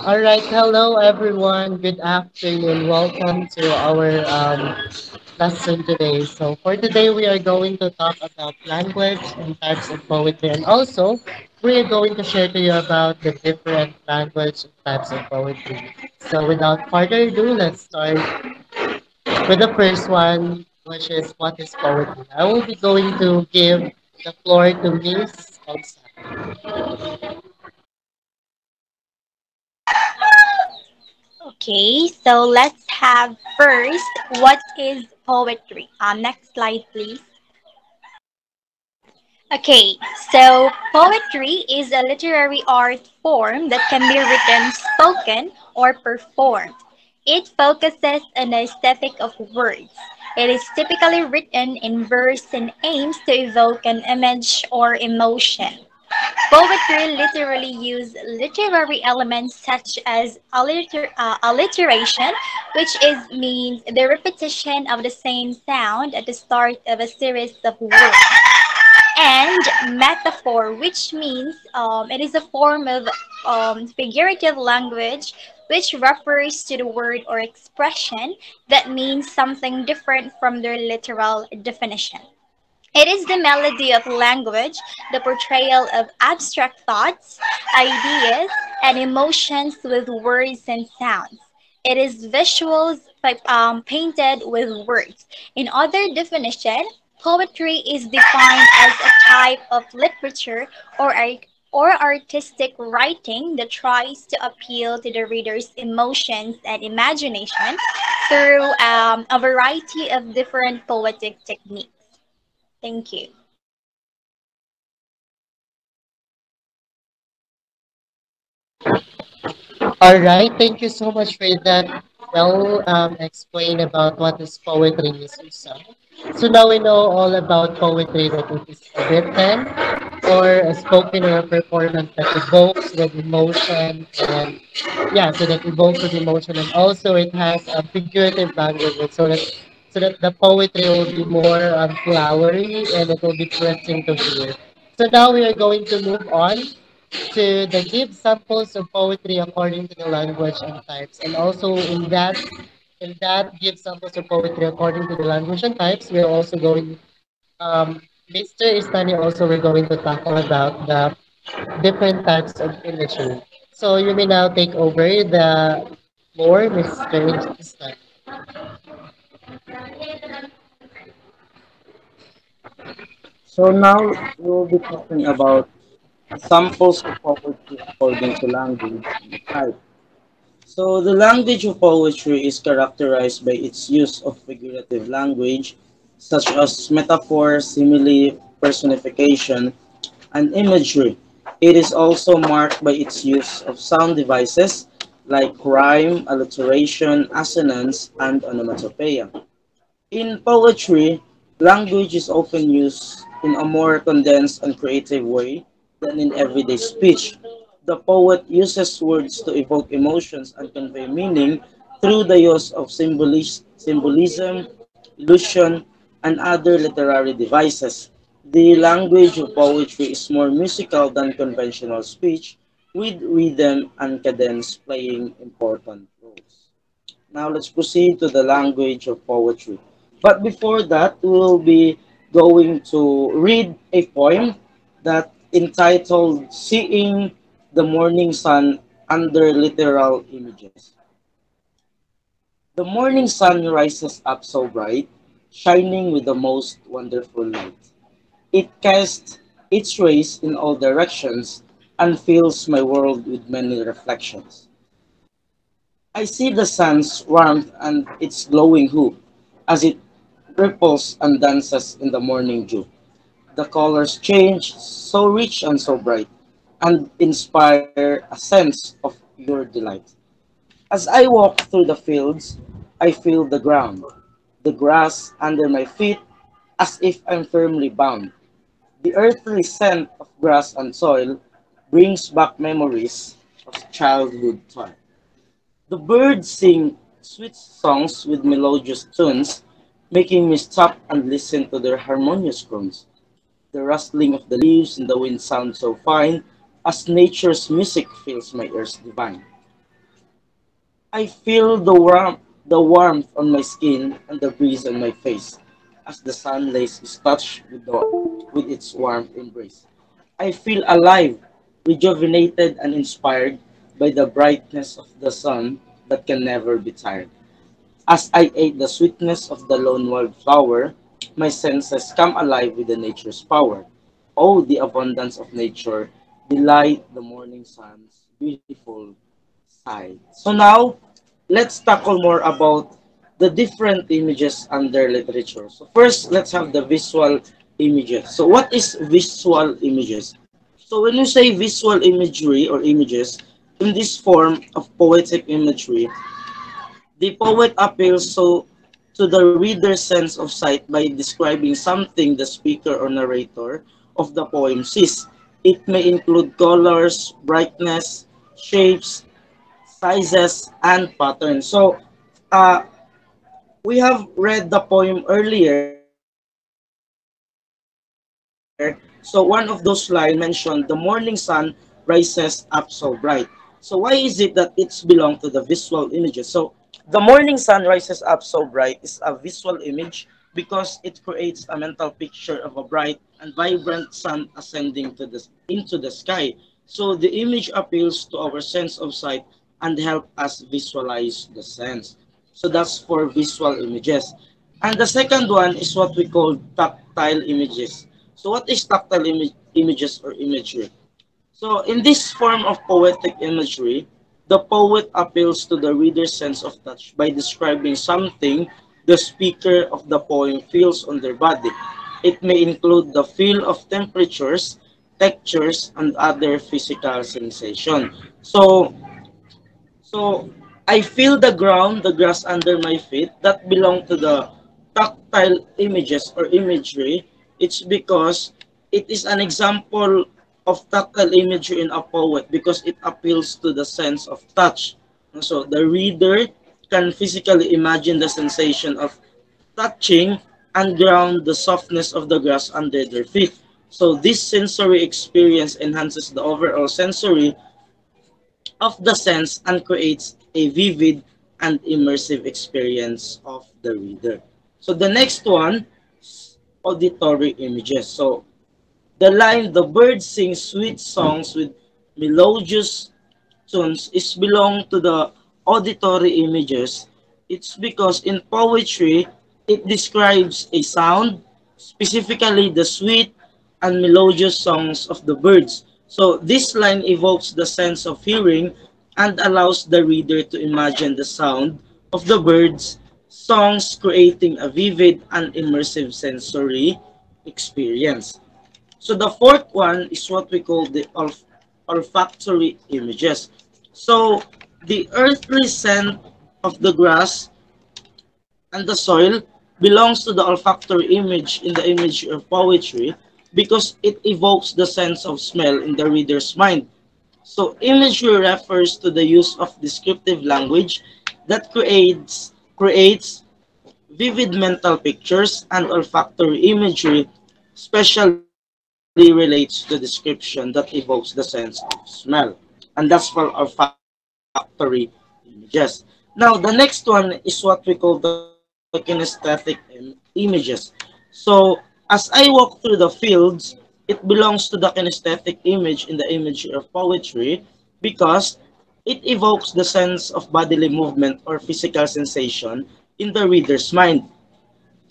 All right, hello everyone. Good afternoon. Welcome to our lesson today. So for today, we are going to talk about language and types of poetry, and also we are going to share to you about the different language and types of poetry. So without further ado, let's start with the first one, which is what is poetry. I will be going to give the floor to Miss Elsa. Okay, so let's have first what is poetry? Next slide, please. Okay, so poetry is a literary art form that can be written, spoken, or performed. It focuses on the aesthetic of words. It is typically written in verse and aims to evoke an image or emotion. Poetry literally use literary elements such as alliteration, which is means the repetition of the same sound at the start of a series of words, and metaphor, which means it is a form of figurative language which refers to the word or expression that means something different from their literal definition. It is the melody of language, the portrayal of abstract thoughts, ideas, and emotions with words and sounds. It is visuals painted with words. In other definition, poetry is defined as a type of literature or artistic writing that tries to appeal to the reader's emotions and imagination through a variety of different poetic techniques. Thank you. All right, thank you so much for that. Well, explain about what is poetry, Miss Susan. So now we know all about poetry that it is written or a spoken or a performance that evokes with emotion and yeah, so that evokes with emotion and also it has a figurative language so that the poetry will be more flowery and it will be pleasing to hear. So now we are going to move on to the give samples of poetry according to the language and types. And also in that give samples of poetry according to the language and types, we're also going Mr. Istani also we're going to tackle about the different types of imagery. So you may now take over the floor, Mr. Istani. So now we'll be talking about samples of poetry according to language and type. So the language of poetry is characterized by its use of figurative language such as metaphor, simile, personification, and imagery. It is also marked by its use of sound devices like rhyme, alliteration, assonance, and onomatopoeia. In poetry, language is often used in a more condensed and creative way than in everyday speech. The poet uses words to evoke emotions and convey meaning through the use of symbolism, illusion, and other literary devices. The language of poetry is more musical than conventional speech, with rhythm and cadence playing important roles. Now let's proceed to the language of poetry. But before that, we'll be going to read a poem that entitled Seeing the Morning Sun Under Literal Images. The morning sun rises up so bright, shining with the most wonderful light. It casts its rays in all directions and fills my world with many reflections. I see the sun's warmth and its glowing hue as it ripples and dances in the morning dew. The colors change, so rich and so bright, and inspire a sense of your delight. As I walk through the fields, I feel the ground, the grass under my feet, as if I'm firmly bound. The earthly scent of grass and soil brings back memories of childhood toil. The birds sing sweet songs with melodious tunes, making me stop and listen to their harmonious croons. The rustling of the leaves in the wind sounds so fine, as nature's music fills my ears divine. I feel the warmth on my skin and the breeze on my face as the sun lays is touched with its warm embrace. I feel alive, rejuvenated and inspired by the brightness of the sun that can never be tired. As I ate the sweetness of the lone wildflower, my senses come alive with the nature's power. Oh, the abundance of nature, the light, the morning sun's beautiful side. So now, let's tackle more about the different images under literature. So first, let's have the visual images. So what is visual images? So when you say visual imagery or images, in this form of poetic imagery, the poet appeals to the reader's sense of sight by describing something the speaker or narrator of the poem sees. It may include colors, brightness, shapes, sizes, and patterns. So, uh, we have read the poem earlier. So, one of those lines mentioned, the morning sun rises up so bright. So, why is it that it's belong to the visual images? So, the morning sun rises up so bright is a visual image because it creates a mental picture of a bright and vibrant sun ascending into the sky. So the image appeals to our sense of sight and help us visualize the sense. So that's for visual images. And the second one is what we call tactile images. So what is tactile images or imagery? So in this form of poetic imagery, the poet appeals to the reader's sense of touch by describing something the speaker of the poem feels on their body. It may include the feel of temperatures, textures, and other physical sensation. So I feel the ground, the grass under my feet that belong to the tactile images or imagery. It's because it is an example of tactile imagery in a poet because it appeals to the sense of touch. So the reader can physically imagine the sensation of touching and ground the softness of the grass under their feet. So this sensory experience enhances the overall sensory of the sense and creates a vivid and immersive experience of the reader. So the next one, auditory images. So the line, the bird sings sweet songs with melodious tunes is belong to the auditory images. It's because in poetry, it describes a sound, specifically the sweet and melodious songs of the birds. So this line evokes the sense of hearing and allows the reader to imagine the sound of the birds' songs, creating a vivid and immersive sensory experience. So the fourth one is what we call the olfactory images. So the earthly scent of the grass and the soil belongs to the olfactory image in the image of poetry because it evokes the sense of smell in the reader's mind. So imagery refers to the use of descriptive language that creates vivid mental pictures, and olfactory imagery especially relates to description that evokes the sense of smell. And that's for olfactory images. Now, the next one is what we call the kinesthetic images. So, as I walk through the fields, it belongs to the kinesthetic image in the imagery of poetry because it evokes the sense of bodily movement or physical sensation in the reader's mind.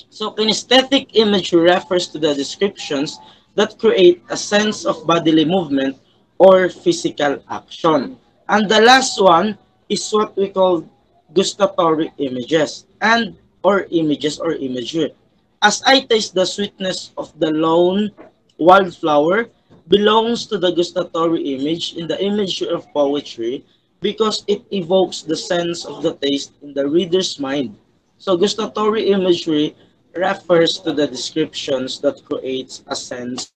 So kinesthetic imagery refers to the descriptions that create a sense of bodily movement or physical action. And the last one is what we call gustatory images and or images or imagery. As I taste the sweetness of the lone wildflower belongs to the gustatory image in the imagery of poetry because it evokes the sense of the taste in the reader's mind. So gustatory imagery refers to the descriptions that creates a sense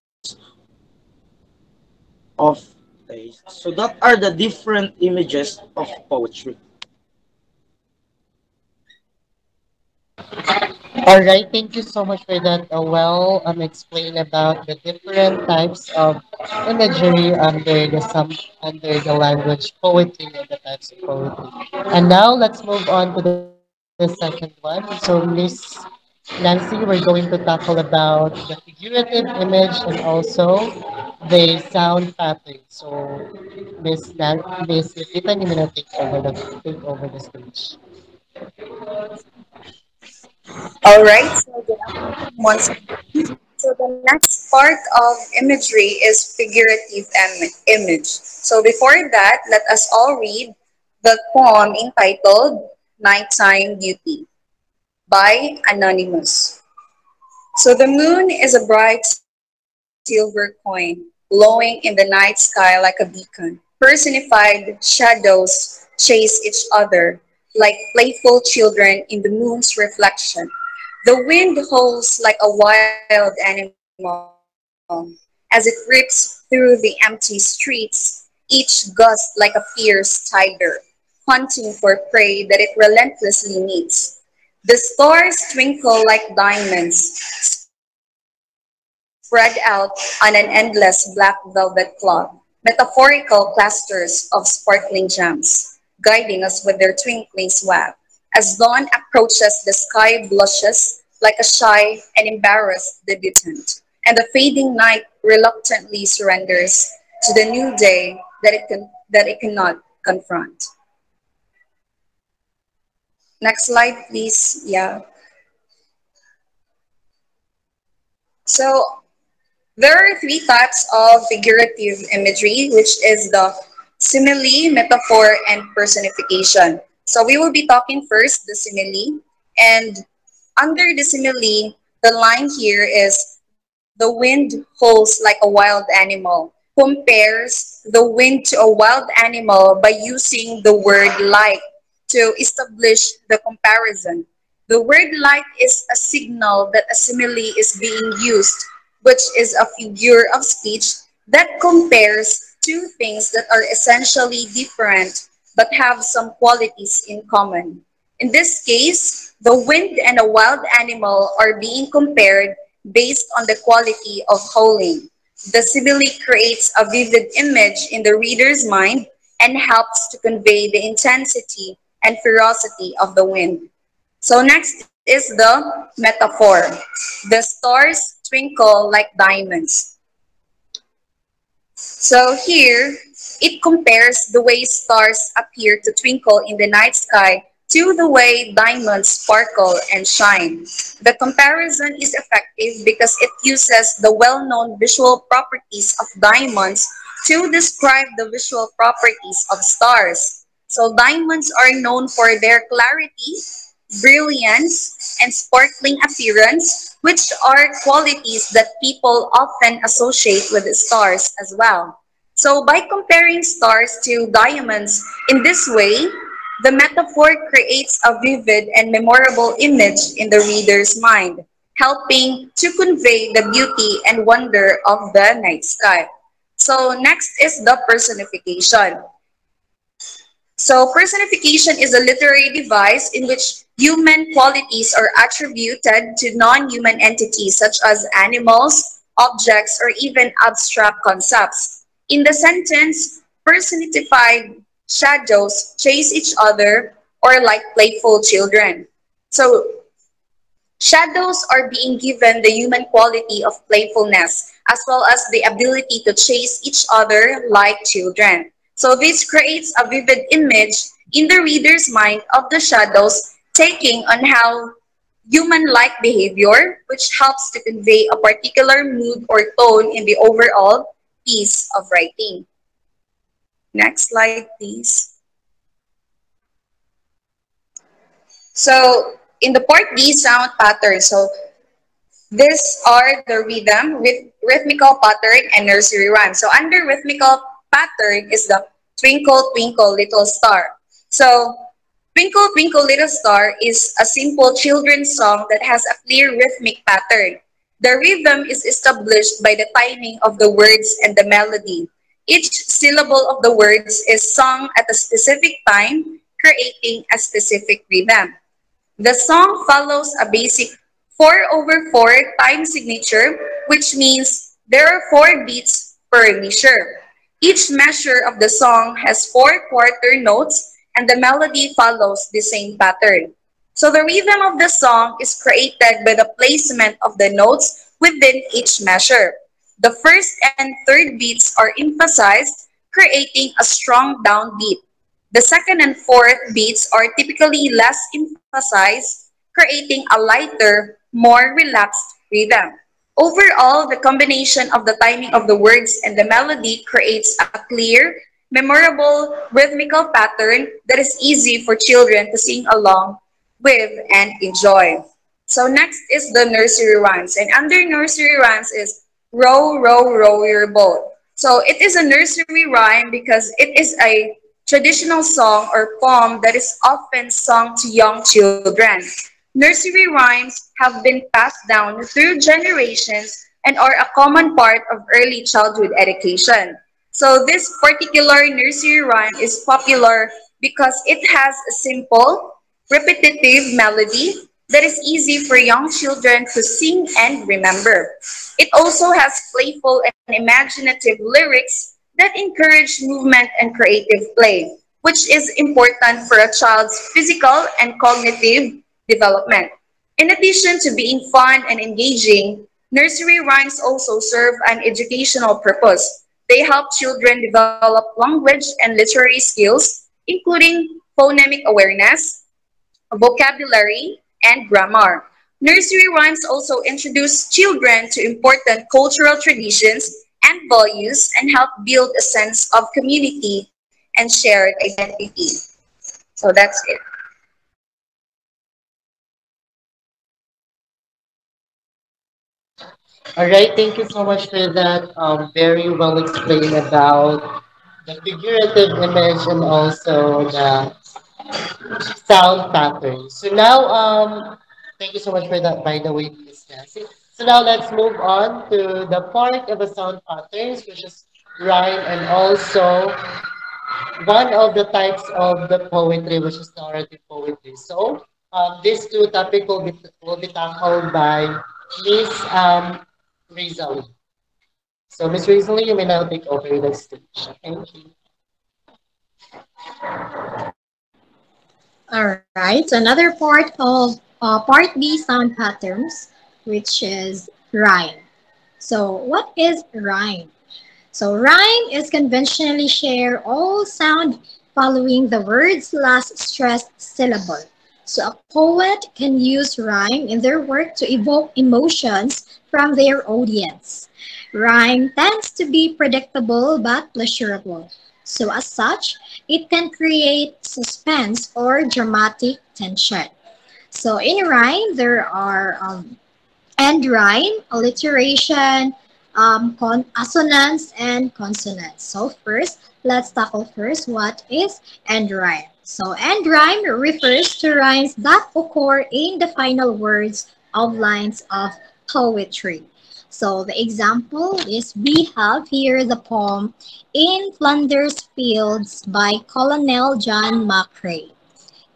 of taste. So that are the different images of poetry. All right, thank you so much for that. Well, explain about the different types of imagery under the language poetry and the types of poetry. And now let's move on to the second one. So Miss Nancy, we're going to tackle about the figurative image and also the sound pattern. So Miss Nikita, you may now take over the stage. All right, so good afternoon once again. So the next part of imagery is figurative image. So before that, let us all read the poem entitled Nighttime Beauty by Anonymous. So the moon is a bright silver coin, glowing in the night sky like a beacon. Personified shadows chase each other like playful children in the moon's reflection. The wind howls like a wild animal as it rips through the empty streets, each gust like a fierce tiger, hunting for prey that it relentlessly meets. The stars twinkle like diamonds, spread out on an endless black velvet cloth, metaphorical clusters of sparkling gems, guiding us with their twinkling swab. As dawn approaches, the sky blushes like a shy and embarrassed debutant, and the fading night reluctantly surrenders to the new day that it cannot confront. Next slide, please. Yeah. So there are three types of figurative imagery, which is the simile, metaphor, and personification. So we will be talking first the simile, and under the simile, the line here is the wind howls like a wild animal, compares the wind to a wild animal by using the word like to establish the comparison. The word like is a signal that a simile is being used, which is a figure of speech that compares two things that are essentially different but have some qualities in common. In this case, the wind and a wild animal are being compared based on the quality of howling. The simile creates a vivid image in the reader's mind and helps to convey the intensity and ferocity of the wind. So next is the metaphor. The stars twinkle like diamonds. So here, it compares the way stars appear to twinkle in the night sky to the way diamonds sparkle and shine. The comparison is effective because it uses the well-known visual properties of diamonds to describe the visual properties of stars. So diamonds are known for their clarity, brilliance, and sparkling appearance, which are qualities that people often associate with the stars as well. So by comparing stars to diamonds in this way, the metaphor creates a vivid and memorable image in the reader's mind, helping to convey the beauty and wonder of the night sky. So next is the personification. So personification is a literary device in which human qualities are attributed to non-human entities such as animals, objects, or even abstract concepts. In the sentence, personified shadows chase each other or like playful children. So shadows are being given the human quality of playfulness, as well as the ability to chase each other like children. So this creates a vivid image in the reader's mind of the shadows taking on how human-like behavior, which helps to convey a particular mood or tone in the overall piece of writing. Next slide, please. So in the part B, sound pattern. So these are the rhythm, rhythmical pattern, and nursery rhyme. So under rhythmical pattern is the Twinkle, Twinkle, Little Star. So Twinkle, Twinkle, Little Star is a simple children's song that has a clear rhythmic pattern. The rhythm is established by the timing of the words and the melody. Each syllable of the words is sung at a specific time, creating a specific rhythm. The song follows a basic 4/4 time signature, which means there are 4 beats per measure. Each measure of the song has 4 quarter notes and the melody follows the same pattern. So the rhythm of the song is created by the placement of the notes within each measure. The first and third beats are emphasized, creating a strong downbeat. The second and fourth beats are typically less emphasized, creating a lighter, more relaxed rhythm. Overall, the combination of the timing of the words and the melody creates a clear, memorable, rhythmical pattern that is easy for children to sing along with and enjoy. So next is the nursery rhymes. And under nursery rhymes is row, row, row your boat. So it is a nursery rhyme because it is a traditional song or poem that is often sung to young children. Nursery rhymes have been passed down through generations and are a common part of early childhood education. So this particular nursery rhyme is popular because it has a simple, repetitive melody that is easy for young children to sing and remember. It also has playful and imaginative lyrics that encourage movement and creative play, which is important for a child's physical and cognitive development. In addition to being fun and engaging, nursery rhymes also serve an educational purpose. They help children develop language and literary skills, including phonemic awareness, vocabulary, and grammar. Nursery rhymes also introduce children to important cultural traditions and values and help build a sense of community and shared identity. So that's it. All right, thank you so much for that. Very well explained about the figurative image and also the sound pattern. So now, thank you so much for that, by the way, Miss Nancy. So now let's move on to the part of the sound patterns, which is rhyme and also one of the types of the poetry, which is narrative poetry. So these two topics will be tackled by Miss Rizali. So Miss Rizali, you may now take over the stage. Thank you. All right, so another part of part B sound patterns, which is rhyme. So what is rhyme? So rhyme is conventionally share all sound following the word's last stressed syllable. So a poet can use rhyme in their work to evoke emotions from their audience. Rhyme tends to be predictable but pleasurable. So as such, it can create suspense or dramatic tension. So in rhyme, there are end rhyme, alliteration, assonance, and consonance. So first, let's tackle first what is end rhyme. So end rhyme refers to rhymes that occur in the final words of lines of poetry. So the example is we have here the poem In Flanders Fields by Colonel John McCrae.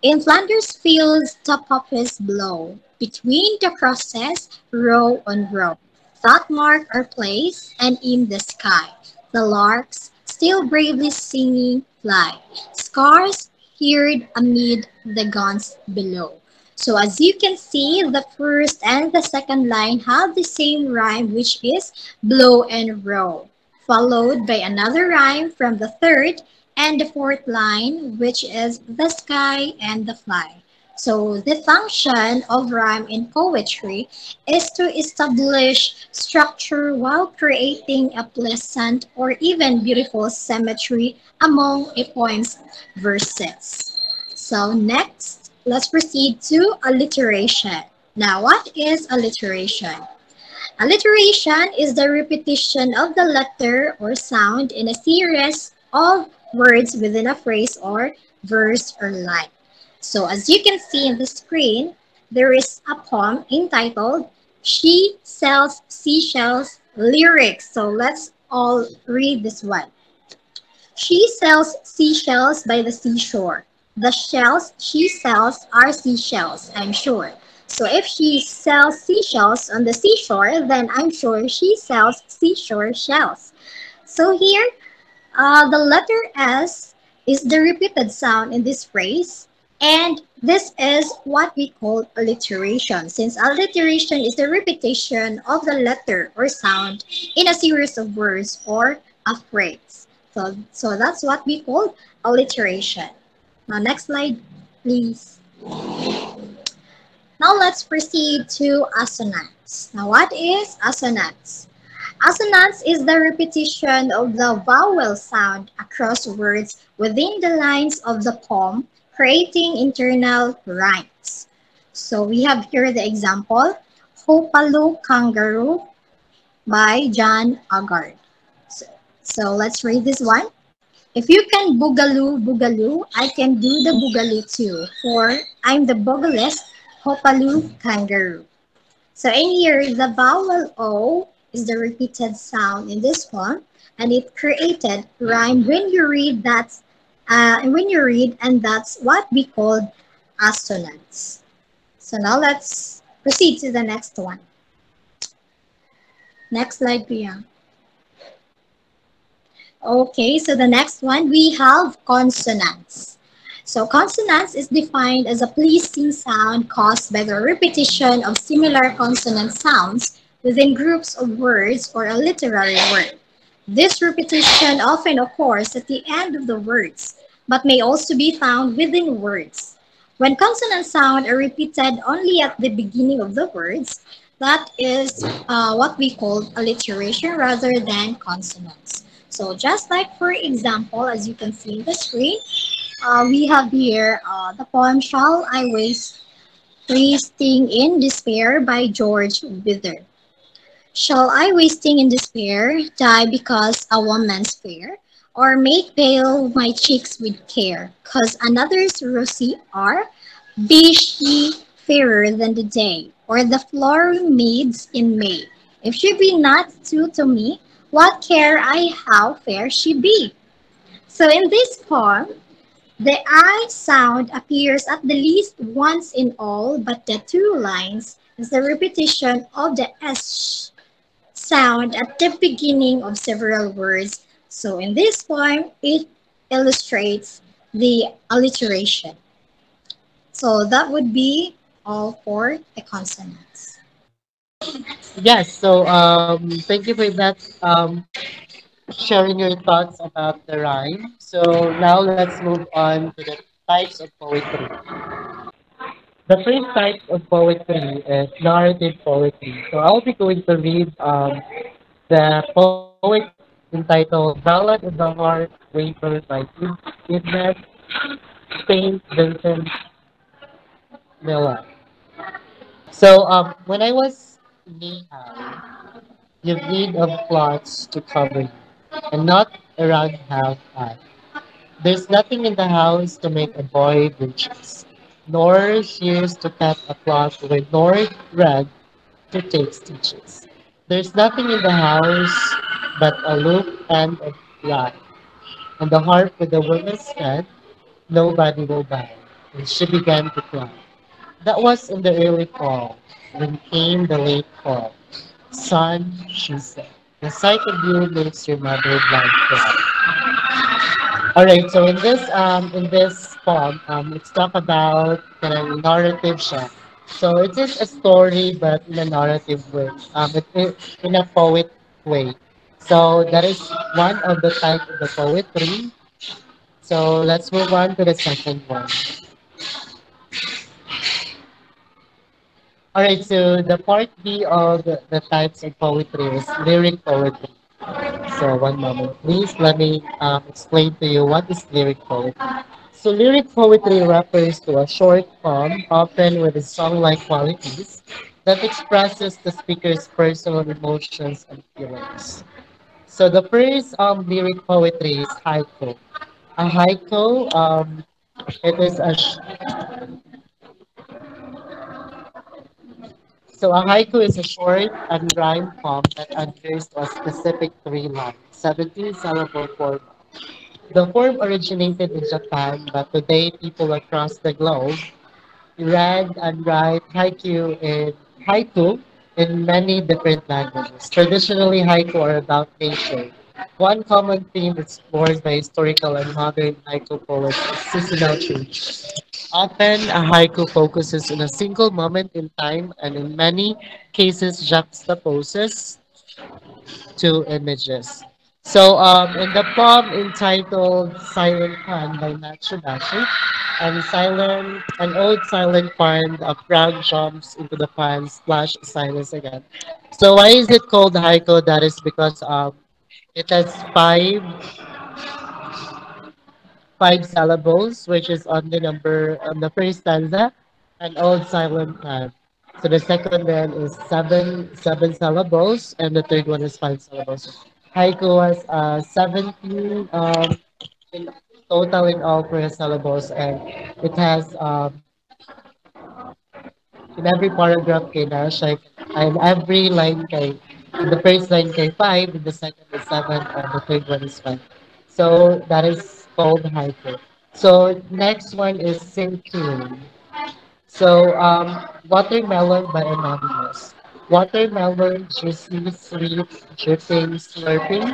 In Flanders fields the poppies blow, between the crosses, row on row, that mark our place, and in the sky, the larks, still bravely singing, fly, scars heard amid the guns below. So as you can see, the first and the second line have the same rhyme, which is blow and row, followed by another rhyme from the third and the fourth line, which is the sky and the fly. So the function of rhyme in poetry is to establish structure while creating a pleasant or even beautiful symmetry among a poem's verses. So next, let's proceed to alliteration. Now, what is alliteration? Alliteration is the repetition of the letter or sound in a series of words within a phrase or verse or line. So as you can see in the screen, there is a poem entitled She Sells Seashells Lyrics. So let's all read this one. She sells seashells by the seashore. The shells she sells are seashells, I'm sure. So if she sells seashells on the seashore, then I'm sure she sells seashore shells. So here, the letter S is the repeated sound in this phrase, and this is what we call alliteration, since alliteration is the repetition of the letter or sound in a series of words or a phrase. So that's what we call alliteration. Now, next slide, please. Now let's proceed to assonance. Now, what is assonance? Assonance is the repetition of the vowel sound across words within the lines of the poem, creating internal rhymes. So we have here the example, Hopalu Kangaroo by John Aggard. So, so let's read this one. If you can boogaloo, boogaloo, I can do the boogaloo too, for I'm the boogalist Hopalu Kangaroo. So in here, the vowel O is the repeated sound in this one, and it created rhyme when you read that, and that's what we call assonance. So now let's proceed to the next one. Next slide, Priya. Okay, so the next one we have consonants. So consonants is defined as a pleasing sound caused by the repetition of similar consonant sounds within groups of words or a literary word. This repetition often occurs at the end of the words, but may also be found within words. When consonant sound are repeated only at the beginning of the words, that is what we call alliteration rather than consonants. So just like for example, as you can see in the screen, we have here the poem Shall I Waste Wasting in Despair by George Wither. Shall I wasting in despair die because a woman's fair? Or make pale my cheeks with care, cause another's rosy are? Be she fairer than the day, or the flowering maids in May? If she be not true to me, what care I how fair she be? So in this poem, the I sound appears at the least once in all but the two lines is the repetition of the S sound at the beginning of several words. So in this poem, it illustrates the alliteration. So that would be all for the consonants. Yes, so thank you for that sharing your thoughts about the rhyme. So now let's move on to the types of poetry. The first type of poetry is narrative poetry. So I'll be going to read the poem entitled Ballad of the Heart Wafer by Ibn Saint Vincent Miller. So when I was knee high, you've need of cloths to cover you, and not around half high. There's nothing in the house to make a boy breeches, nor shears to cut a cloth with, nor thread to take stitches. There's nothing in the house but a loop and a line, and the harp with the woman's head, nobody will buy. And she began to cry. That was in the early fall, when came the late fall. Son, she said, the sight of you makes your mother blind. All right, so in this poem, let's talk about the narrative siya. So it is a story, but in a narrative way. In a poet way. So that is one of the type of the poetry. So let's move on to the second one. All right, so the part B of the types of poetry is lyric poetry. So one moment, please. Let me explain to you what is lyric poetry. So lyric poetry refers to a short poem, often with song-like qualities, that expresses the speaker's personal emotions and feelings. So the first lyric poetry is haiku. A haiku, it is a haiku is a short unrhymed poem that adheres to a specific three lines, 17 syllable form. The form originated in Japan, but today people across the globe read and write haiku in many different languages. Traditionally, haiku are about nature. One common theme explored by historical and modern haiku poets is seasonal change. Often, a haiku focuses on a single moment in time and in many cases juxtaposes two images. So, in the poem entitled Silent Pond by Matsudashi, an old silent pond, a frog jumps into the pond, splash silence again. So, why is it called haiku? That is because it has five syllables, which is on the first stanza, an old silent pond. So the second then is seven syllables, and the third one is five syllables. Haiku has 17 in total in all for syllables, and it has in every paragraph kay Nash, like, and every line kay, in the first line kay five, in the second is seven, and the third one is five. So that is called haiku. So next one is sinking. So watermelon by Anonymous. Watermelon, juicy, sweet, dripping, slurping,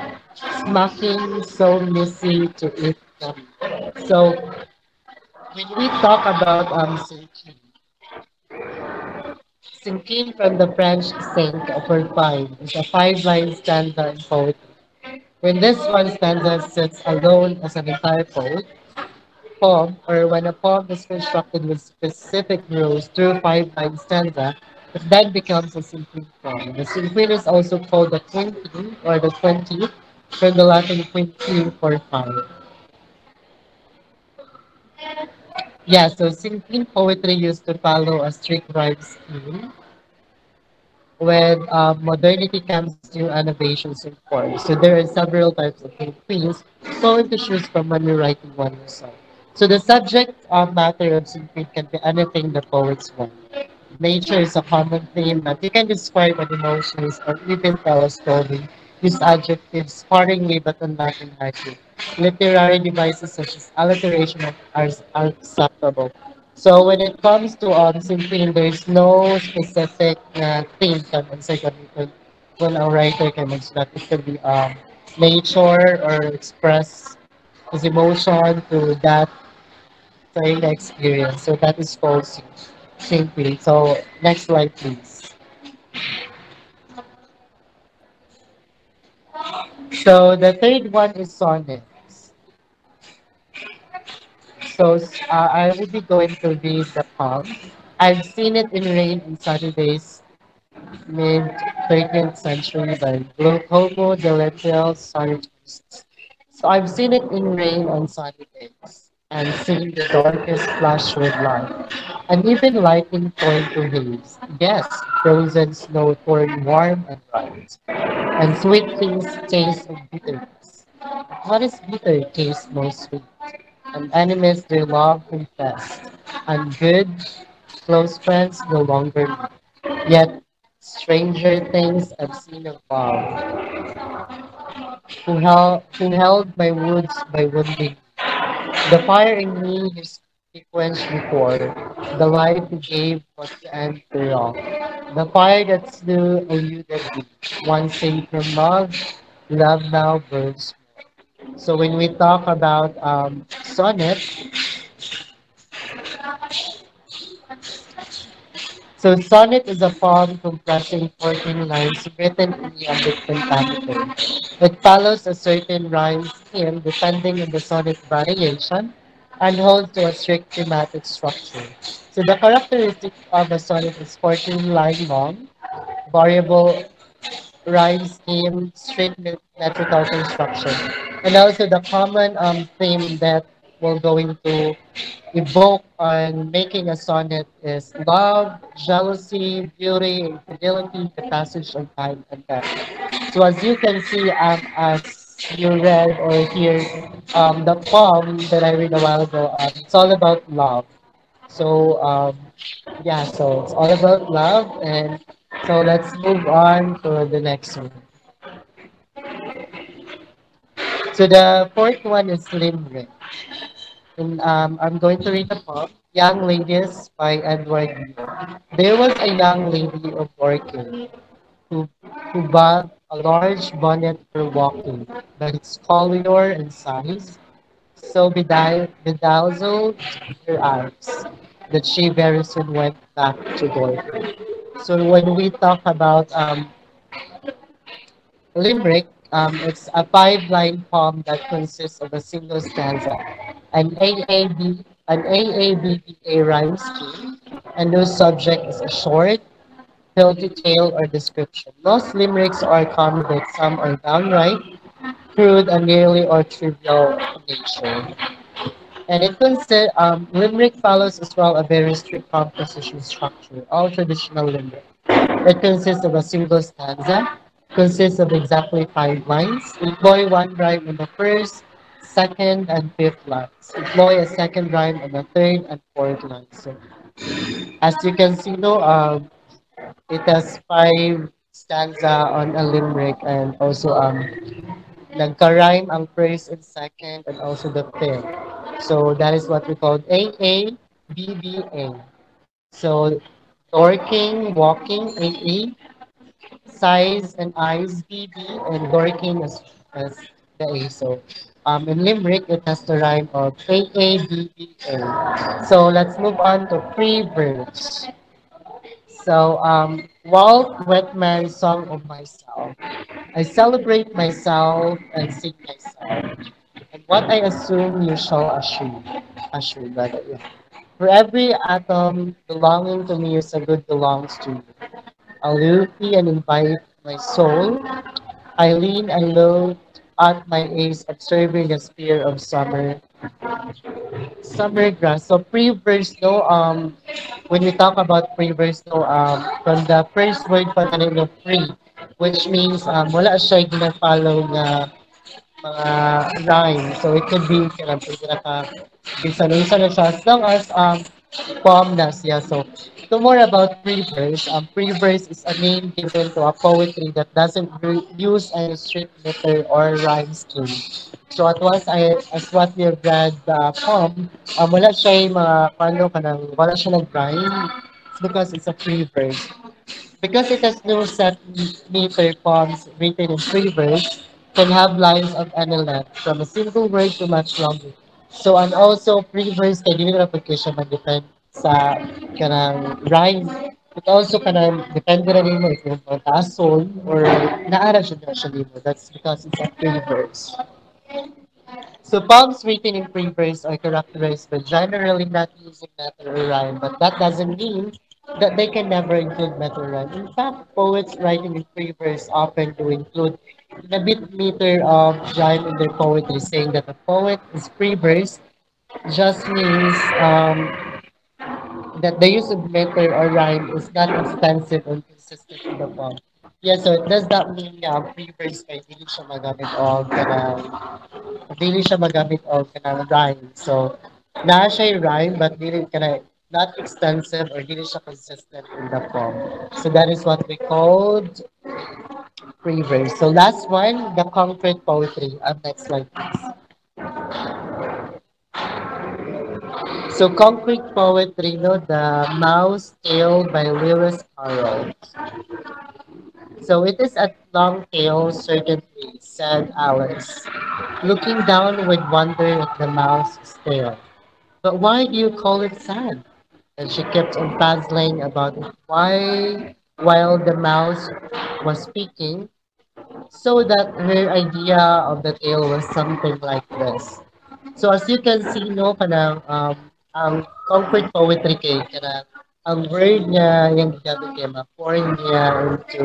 smacking, so messy to eat them. So when we talk about sinking, sinking from the French sink for five is a five-line stanza in poetry. When this one stanza sits alone as an entire poem, or when a poem is constructed with specific rules through five-line stanza, it then becomes a symphony poem. The symphony is also called the quintine or the 20, from the Latin quintile for five. Yeah, so symphony poetry used to follow a strict rhyme scheme when modernity comes to innovations in form. So there are several types of queens going to choose from when you're writing one yourself. So the subject matter of symphony can be anything the poets want. Nature is a common theme, but you can describe an emotions or even tell a story. Use adjectives sparingly but unlacking haiku. Literary devices such as alliteration are acceptable. So when it comes to symphony, there's no specific theme that when a writer can mention that it could be nature or express his emotion to that same experience. So that is called symphony. So next slide, please. So the third one is sonnets. So I will be going to read the poem. I've seen it in rain and sunny days mid 13th century by Glaucoma de Lettres Sonnets. So I've seen it in rain on sunny days and seen the darkest flush with light, and even lightning point to haze. Yes, frozen snow pouring warm and bright, and sweet things taste of bitterness. What is bitter taste most sweet? And enemies their love confessed, and good, close friends no longer meet. Yet stranger things I've seen of love, who held my woods by wounding. The fire in me he quenched before, the life he gave was the end to all. The fire that slew eluded me, once saved from love, love now burns. So when we talk about sonnet, so sonnet is a poem comprising 14 lines written in iambic pentameter. It follows a certain rhyme scheme depending on the sonnet variation and holds to a strict thematic structure. So the characteristic of a sonnet is 14 line long, variable rhyme scheme, strict metrical construction, and also the common theme that we're going to evoke on making a sonnet is love, jealousy, beauty, infidelity, the passage of time and death. So as you can see, as you read or hear the poem that I read a while ago, it's all about love. So yeah, so it's all about love, and so let's move on to the next one. So the fourth one is limerick. I'm going to read the poem, Young Ladies by Edward Gill. There was a young lady of Orchid who, who bought a large bonnet for walking, but its color and size so bedazzled her eyes that she very soon went back to Dorothy. So when we talk about limerick, it's a five-line poem that consists of a single stanza, an AABBA rhyme scheme, and no subject is a short, hilty tale or description. Most limericks are comedic, some are downright crude and nearly or trivial in nature. And limerick follows as well a very strict composition structure. All traditional limerick. It consists of a single stanza, consists of exactly five lines. Employ one rhyme in the first, second, and fifth lines. Employ a second rhyme in the third and fourth lines. So, as you can see, no, it has five stanza on a limerick and also nagka-rhyme ang first and second and also the fifth. So that is what we call AABBA. So dorking, walking, AA, size and eyes, BB, and dorking as the A. So in Limerick, it has the rhyme of AABBA. So let's move on to pre-verse. So Walt Whitman's Song of Myself. I celebrate myself and sing myself. And what I assume you shall assume rather, yeah. For every atom belonging to me is a good belongs to you. Allude and invite my soul. I lean and look at my ace, observing the sphere of summer grass. So pre-verse, no, when we talk about pre-verse, no, from the first word pa kanino pre, which means wala siya gina-follow na mga rhyme. So it could be kanang pwede na ka bisa na siya as long as poem na siya. So to more about pre-verse, pre-verse is a name given to a poetry that doesn't use any strict meter or rhyme scheme. So as what we have read the poem, wala siya yung mga paano ka nang, wala siya nag-rhyme. It's because it's a pre-verse. Because it has no set meter forms written in free verse, can have lines of any length, from a single word to much longer. So, and also, free verse kay dili na application mag-depend sa kanang rhyme. It also kanang depende na nimo if yung taas soul or naara siya na siya nimo. That's because it's a free verse. So poems written in free verse are characterized by generally not using meter or rhyme, but that doesn't mean that they can never include meter or rhyme. In fact, poets writing in free verse often do include a bit meter of rhyme in their poetry, saying that a poet is free verse just means that the use of meter or rhyme is not extensive and consistent in the poem. Yeah, so it does not mean free verse kay dili siya magamit og dili siya magamit og kanang rhyme. So, naa siya rhyme but dili kana not extensive or dili siya consistent in the form. So that is what we called free verse. So last one, the concrete poetry. Next slide, please. So concrete poetry, no, the Mouse Tale by Lewis Carroll. So it is a long tale, certainly, said Alice, looking down with wonder at the mouse's tail. But why do you call it sad? And she kept on puzzling about it. Why, while the mouse was speaking, so that her idea of the tale was something like this. So as you can see, no, kanang ang concrete poetry kay kanang ang word niya yung gigamit kay ma-form niya into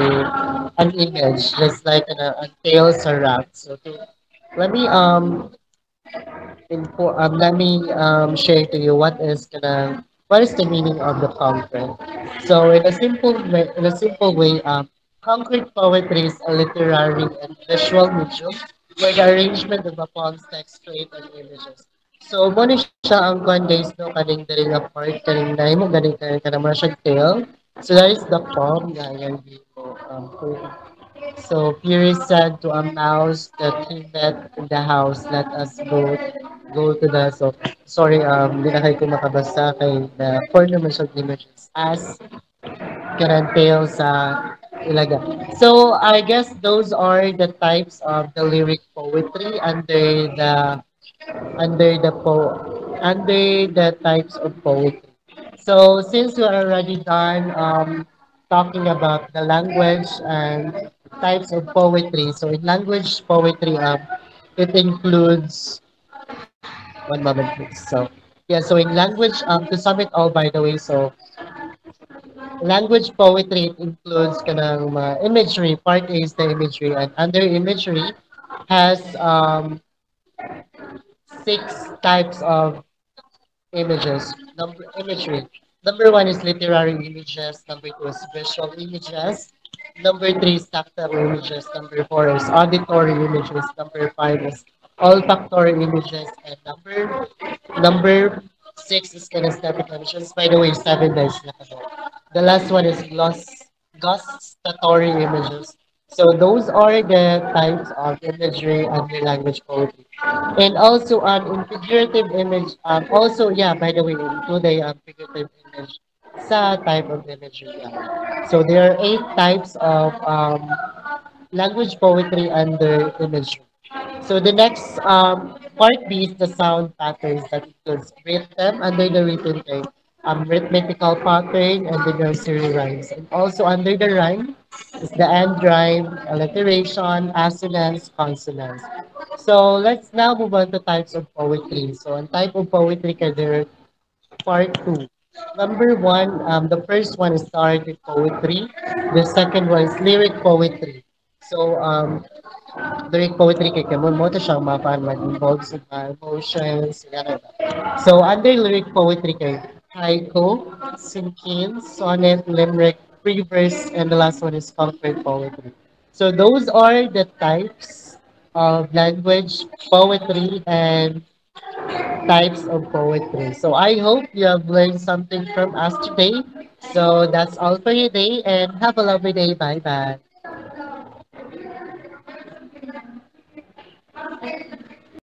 an image, just like a tale sa rap. So let me let me share to you what is the meaning of the concrete. So in a simple way, concrete poetry is a literary and visual medium where the arrangement of a poem's text create an images. So mo ni siya ang kwan guys no kaning diri nga part kaning dahil mo ganing kanang mga siya tale. So that is the poem na yung mo so Fury said to a mouse that he met in the house, let us both go to the, so, sorry, di na kayo ko makabasa kay the four dimensional images as Caranteo sa Ilaga. So I guess those are the types of the lyric poetry under the types of poetry. So since we are already done talking about the language and types of poetry, so in language poetry, it includes one moment please. So yeah, so in language, to sum it all by the way, so language poetry it includes kanang mga imagery. Part A is the imagery, and under imagery has six types of images. Imagery. Number one is literary images. Number two is visual images. Number three is tactile images. Number four is auditory images. Number five is olfactory images. And number six is kinesthetic images. By the way, seven guys na kamo. The last one is gustatory images. So those are the types of imagery under language poetry. And also in figurative image, also yeah, by the way, include a figurative image sa type of imagery. Yeah. So there are eight types of language poetry under imagery. So the next part B is the sound patterns that includes rhythm under the rhythm type, rhythmical pattern and the nursery rhymes. And also under the rhyme is the end rhyme, alliteration, assonance, consonance. So let's now move on to types of poetry. So on type of poetry, there are part two. Number one, the first one is narrative poetry. The second one is lyric poetry. So lyric poetry kay kamo mo to siyang mapaan mag-involve sa mga emotions, ganun. So under lyric poetry kay haiku, singkin, sonnet, limerick, free verse, and the last one is comfort poetry. So those are the types of language poetry and types of poetry. So I hope you have learned something from us today. So that's all for today and have a lovely day. Bye bye.